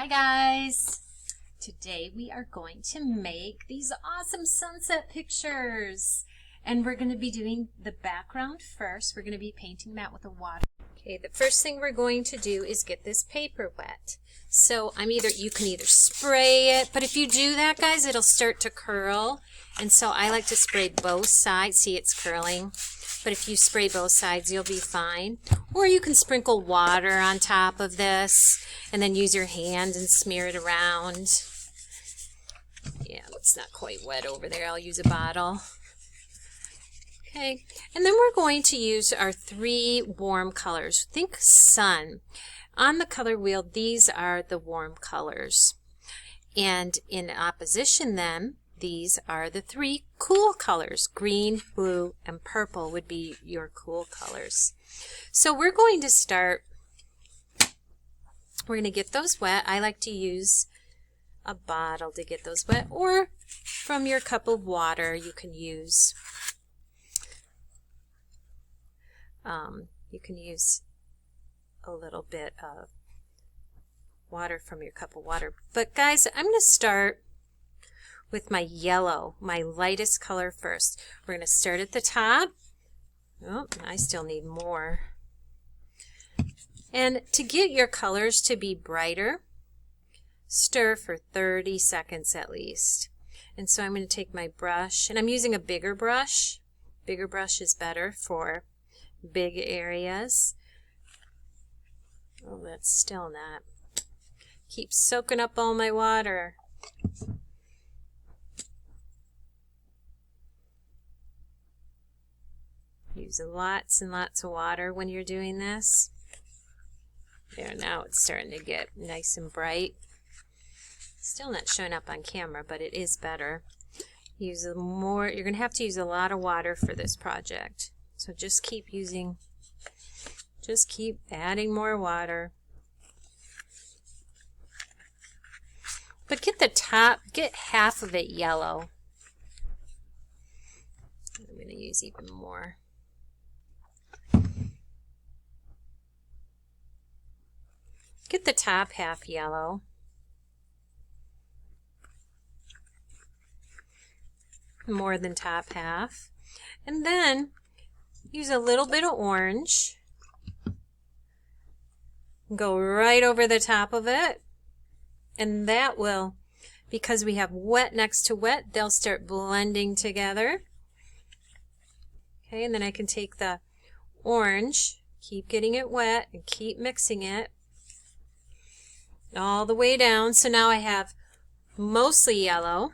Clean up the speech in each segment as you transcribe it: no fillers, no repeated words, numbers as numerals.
Hi guys! Today we are going to make these awesome sunset pictures. And we're going to be doing the background first. We're going to be painting that with a water. Okay, the first thing we're going to do is get this paper wet. So you can either spray it, but if you do that, guys, it'll start to curl. And so I like to spray both sides. See, it's curling. But if you spray both sides, you'll be fine. Or you can sprinkle water on top of this and then use your hand and smear it around. Yeah, it's not quite wet over there. I'll use a bottle. Okay, and then we're going to use our 3 warm colors. Think sun. On the color wheel, these are the warm colors. And in opposition then, these are the 3 cool colors. Green, blue, and purple would be your cool colors. So we're going to start, we're going to get those wet. I like to use a bottle to get those wet, or from your cup of water you can use a little bit of water from your cup of water. But guys, I'm going to start with my yellow, my lightest color first. We're going to start at the top. Oh, I still need more. And to get your colors to be brighter, stir for 30 seconds at least. And so I'm going to take my brush, and I'm using a bigger brush. Bigger brush is better for big areas. Oh, that's still not. Keep soaking up all my water. Use lots and lots of water when you're doing this. There, now it's starting to get nice and bright. Still not showing up on camera, but it is better. Use more. You're going to have to use a lot of water for this project. So just keep adding more water. But get half of it yellow. I'm going to use even more. Get the top half yellow. More than top half. And then use a little bit of orange. Go right over the top of it. And that will, because we have wet next to wet, they'll start blending together. Okay, and then I can take the orange, keep getting it wet, and keep mixing it all the way down. So now I have mostly yellow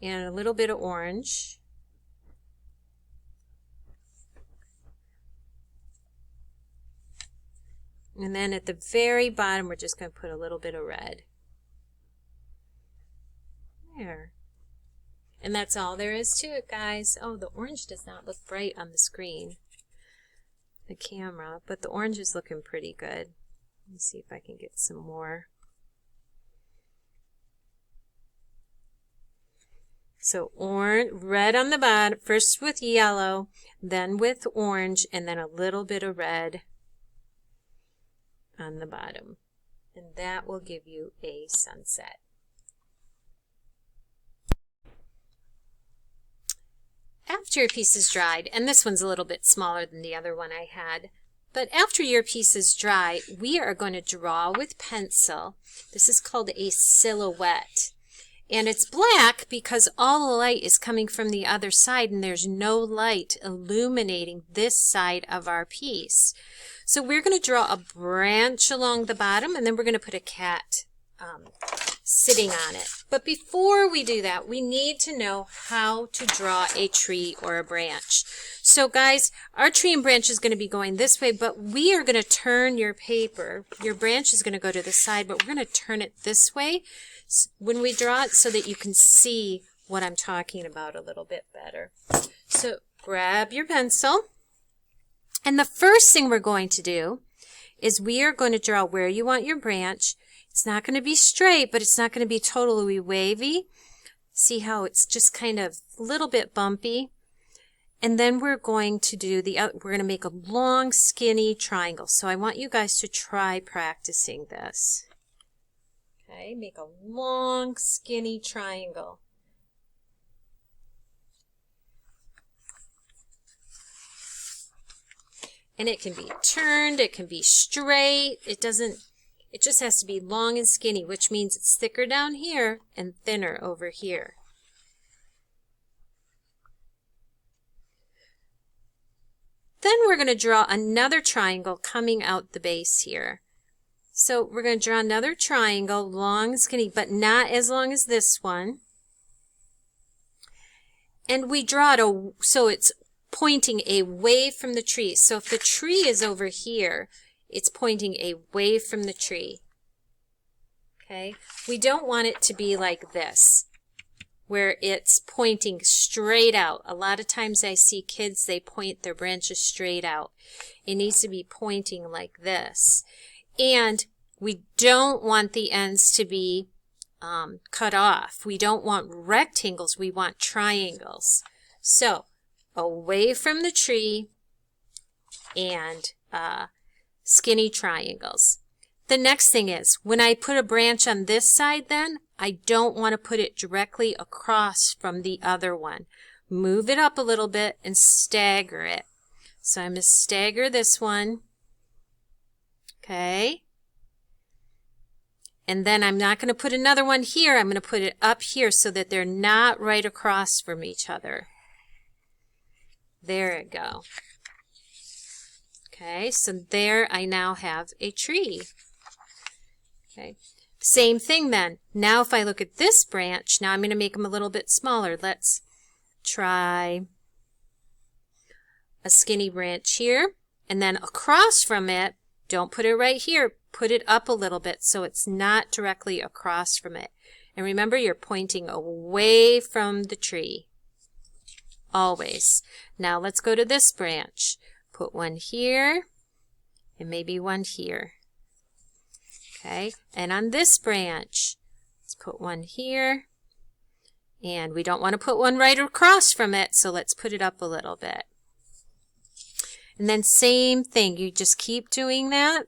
and a little bit of orange. And then at the very bottom, we're just going to put a little bit of red. There. And that's all there is to it, guys. Oh, the orange does not look bright on the screen, the camera, but the orange is looking pretty good. Let me see if I can get some more. So red on the bottom, first with yellow, then with orange, and then a little bit of red on the bottom. And that will give you a sunset. After your piece is dried, and this one's a little bit smaller than the other one I had, but after your piece is dry, we are going to draw with pencil. This is called a silhouette. And it's black because all the light is coming from the other side and there's no light illuminating this side of our piece. So we're going to draw a branch along the bottom, and then we're going to put a cat sitting on it. But before we do that, we need to know how to draw a tree or a branch. So guys, our tree and branch is going to be going this way, but we are going to turn your paper. Your branch is going to go to the side, but we're going to turn it this way when we draw it so that you can see what I'm talking about a little bit better. So grab your pencil, and the first thing we're going to do is we are going to draw where you want your branch. It's not going to be straight, but it's not going to be totally wavy. See how it's just kind of a little bit bumpy? And then we're going to do we're going to make a long skinny triangle. So I want you guys to try practicing this. Okay, make a long skinny triangle. And it can be turned, it can be straight. It just has to be long and skinny, which means it's thicker down here and thinner over here. Then we're going to draw another triangle coming out the base here. So we're going to draw another triangle, long and skinny, but not as long as this one. And we draw it so it's pointing away from the tree. So if the tree is over here, it's pointing away from the tree. Okay? We don't want it to be like this, where it's pointing straight out. A lot of times I see kids, they point their branches straight out. It needs to be pointing like this. And we don't want the ends to be cut off. We don't want rectangles, we want triangles. So, away from the tree and skinny triangles. The next thing is, when I put a branch on this side then, I don't want to put it directly across from the other one. Move it up a little bit and stagger it. So I'm going to stagger this one. Okay. And then I'm not going to put another one here. I'm going to put it up here so that they're not right across from each other. There we go. Okay, so there I now have a tree. Okay, same thing then. Now if I look at this branch, now I'm going to make them a little bit smaller. Let's try a skinny branch here. And then across from it, don't put it right here. Put it up a little bit so it's not directly across from it. And remember, you're pointing away from the tree. Always. Now let's go to this branch. Put one here and maybe one here. Okay, and on this branch, let's put one here. And we don't want to put one right across from it, so let's put it up a little bit. And then same thing, you just keep doing that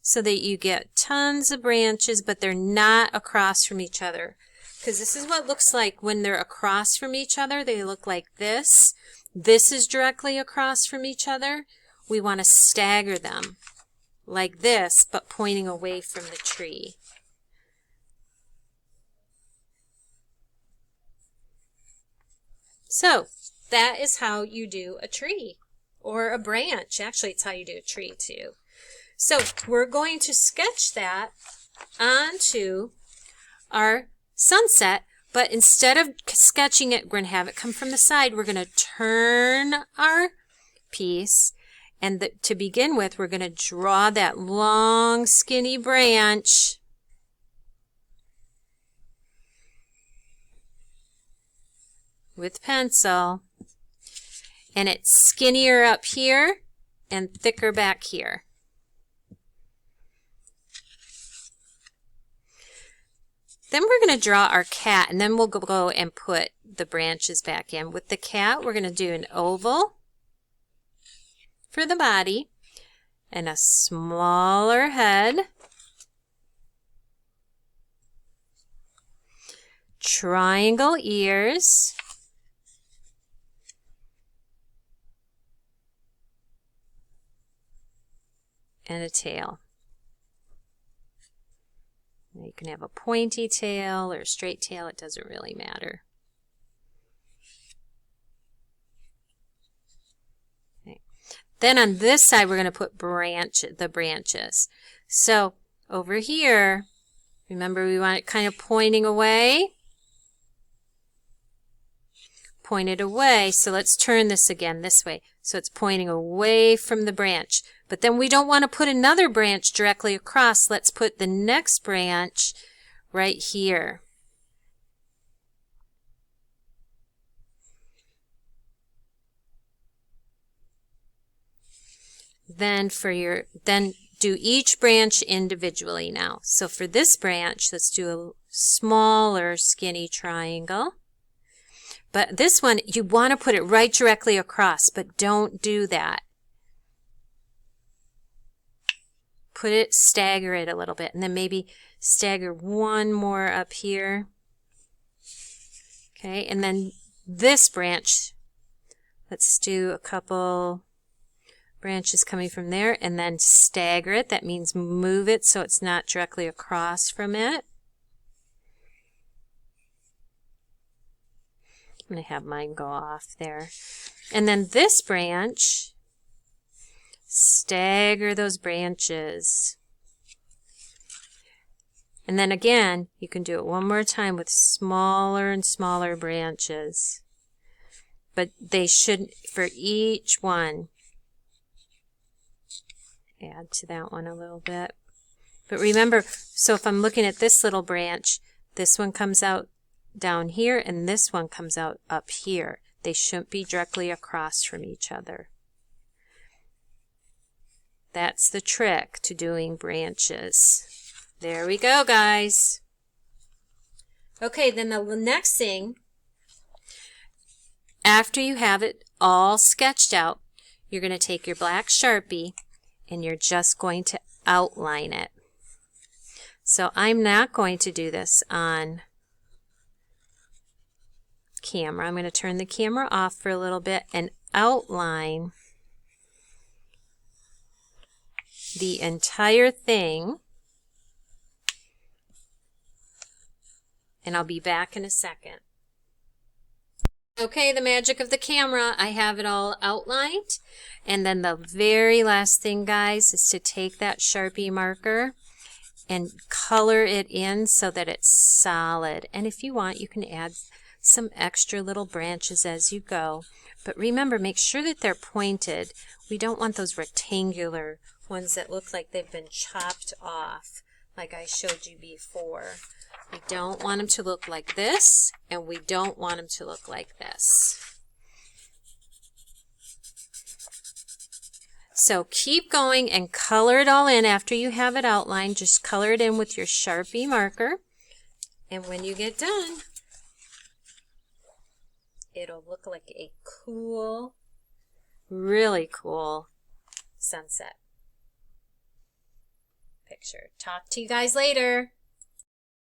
so that you get tons of branches, but they're not across from each other. Because this is what it looks like when they're across from each other. They look like this. This is directly across from each other. We want to stagger them like this, but pointing away from the tree. So that is how you do a tree or a branch. Actually, it's how you do a tree too. So we're going to sketch that onto our sunset, but instead of sketching it, we're going to have it come from the side. We're going to turn our piece, and to begin with, we're going to draw that long, skinny branch. With pencil, and it's skinnier up here and thicker back here. Then we're going to draw our cat, and then we'll go and put the branches back in. With the cat, we're going to do an oval for the body and a smaller head, triangle ears, and a tail. You can have a pointy tail or a straight tail, it doesn't really matter. Okay. Then on this side, we're going to put the branches. So over here, remember we want it kind of pointing away. Pointed away, so let's turn this again this way. So it's pointing away from the branch. But then we don't want to put another branch directly across. Let's put the next branch right here. Then do each branch individually now. So for this branch, let's do a smaller skinny triangle. But this one, you want to put it right directly across, but don't do that. Stagger it a little bit, and then maybe stagger one more up here. Okay, and then this branch, let's do a couple branches coming from there, and then stagger it. That means move it so it's not directly across from it. I'm going to have mine go off there. And then this branch, stagger those branches. And then again, you can do it one more time with smaller and smaller branches. But they should, for each one, add to that one a little bit. But remember, so if I'm looking at this little branch, this one comes out down here and this one comes out up here. They shouldn't be directly across from each other. That's the trick to doing branches. There we go, guys. Okay, then the next thing, after you have it all sketched out, you're going to take your black Sharpie and you're just going to outline it. So I'm not going to do this on camera. I'm going to turn the camera off for a little bit and outline the entire thing. And I'll be back in a second. Okay, the magic of the camera, I have it all outlined. And then the very last thing, guys, is to take that Sharpie marker and color it in so that it's solid. And if you want, you can add some extra little branches as you go. But remember, make sure that they're pointed. We don't want those rectangular ones that look like they've been chopped off, like I showed you before. We don't want them to look like this, and we don't want them to look like this. So keep going and color it all in after you have it outlined. Just color it in with your Sharpie marker. And when you get done, it'll look like a cool, really cool sunset picture. Talk to you guys later.